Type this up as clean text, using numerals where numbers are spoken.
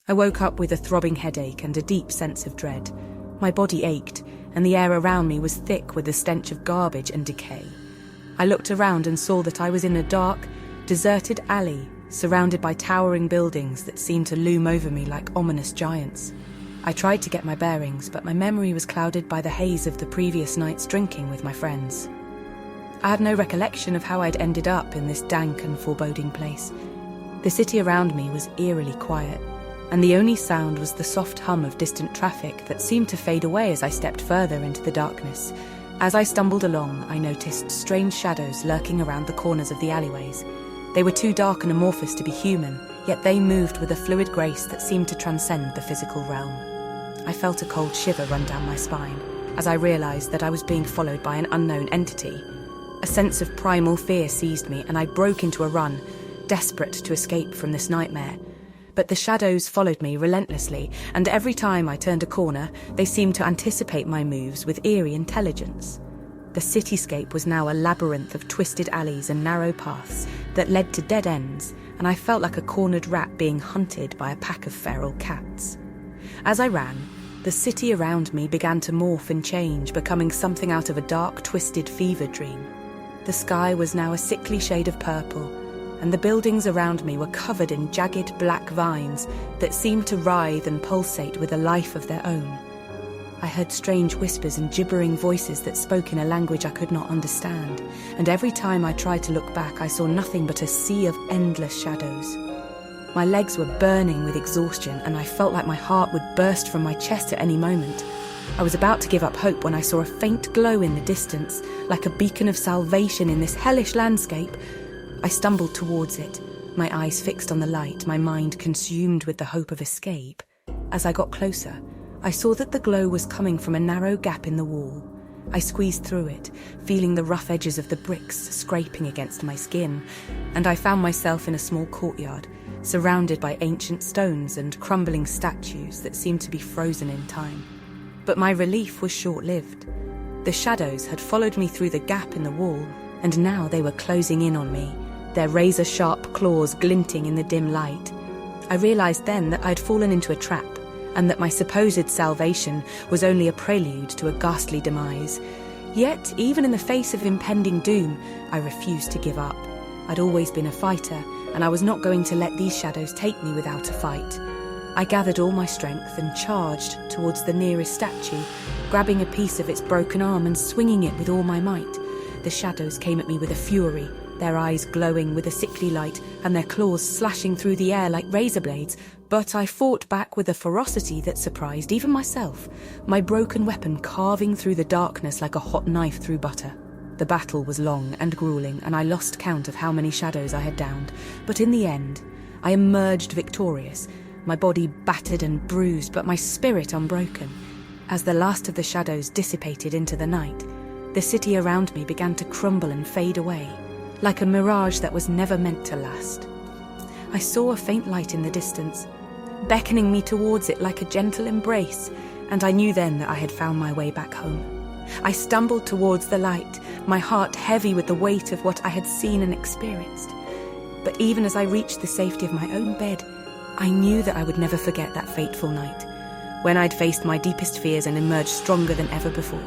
I woke up with a throbbing headache and a deep sense of dread. My body ached, and the air around me was thick with the stench of garbage and decay. I looked around and saw that I was in a dark, deserted alley, surrounded by towering buildings that seemed to loom over me like ominous giants. I tried to get my bearings, but my memory was clouded by the haze of the previous night's drinking with my friends. I had no recollection of how I'd ended up in this dank and foreboding place. The city around me was eerily quiet, and the only sound was the soft hum of distant traffic that seemed to fade away as I stepped further into the darkness. As I stumbled along, I noticed strange shadows lurking around the corners of the alleyways. They were too dark and amorphous to be human, yet they moved with a fluid grace that seemed to transcend the physical realm. I felt a cold shiver run down my spine as I realized that I was being followed by an unknown entity. A sense of primal fear seized me, and I broke into a run, desperate to escape from this nightmare. But the shadows followed me relentlessly, and every time I turned a corner, they seemed to anticipate my moves with eerie intelligence. The cityscape was now a labyrinth of twisted alleys and narrow paths that led to dead ends, and I felt like a cornered rat being hunted by a pack of feral cats. As I ran, the city around me began to morph and change, becoming something out of a dark, twisted fever dream. The sky was now a sickly shade of purple, and the buildings around me were covered in jagged black vines that seemed to writhe and pulsate with a life of their own. I heard strange whispers and gibbering voices that spoke in a language I could not understand, and every time I tried to look back, I saw nothing but a sea of endless shadows. My legs were burning with exhaustion, and I felt like my heart would burst from my chest at any moment. I was about to give up hope when I saw a faint glow in the distance, like a beacon of salvation in this hellish landscape. I stumbled towards it, my eyes fixed on the light, my mind consumed with the hope of escape. As I got closer, I saw that the glow was coming from a narrow gap in the wall. I squeezed through it, feeling the rough edges of the bricks scraping against my skin, and I found myself in a small courtyard, surrounded by ancient stones and crumbling statues that seemed to be frozen in time. But my relief was short-lived. The shadows had followed me through the gap in the wall, and now they were closing in on me, their razor-sharp claws glinting in the dim light. I realized then that I'd fallen into a trap, and that my supposed salvation was only a prelude to a ghastly demise. Yet, even in the face of impending doom, I refused to give up. I'd always been a fighter, and I was not going to let these shadows take me without a fight. I gathered all my strength and charged towards the nearest statue, grabbing a piece of its broken arm and swinging it with all my might. The shadows came at me with a fury, their eyes glowing with a sickly light and their claws slashing through the air like razor blades, but I fought back with a ferocity that surprised even myself, my broken weapon carving through the darkness like a hot knife through butter. The battle was long and grueling, and I lost count of how many shadows I had downed, but in the end, I emerged victorious, my body battered and bruised, but my spirit unbroken. As the last of the shadows dissipated into the night, the city around me began to crumble and fade away, like a mirage that was never meant to last. I saw a faint light in the distance, beckoning me towards it like a gentle embrace, and I knew then that I had found my way back home. I stumbled towards the light, my heart heavy with the weight of what I had seen and experienced. But even as I reached the safety of my own bed, I knew that I would never forget that fateful night, when I'd faced my deepest fears and emerged stronger than ever before.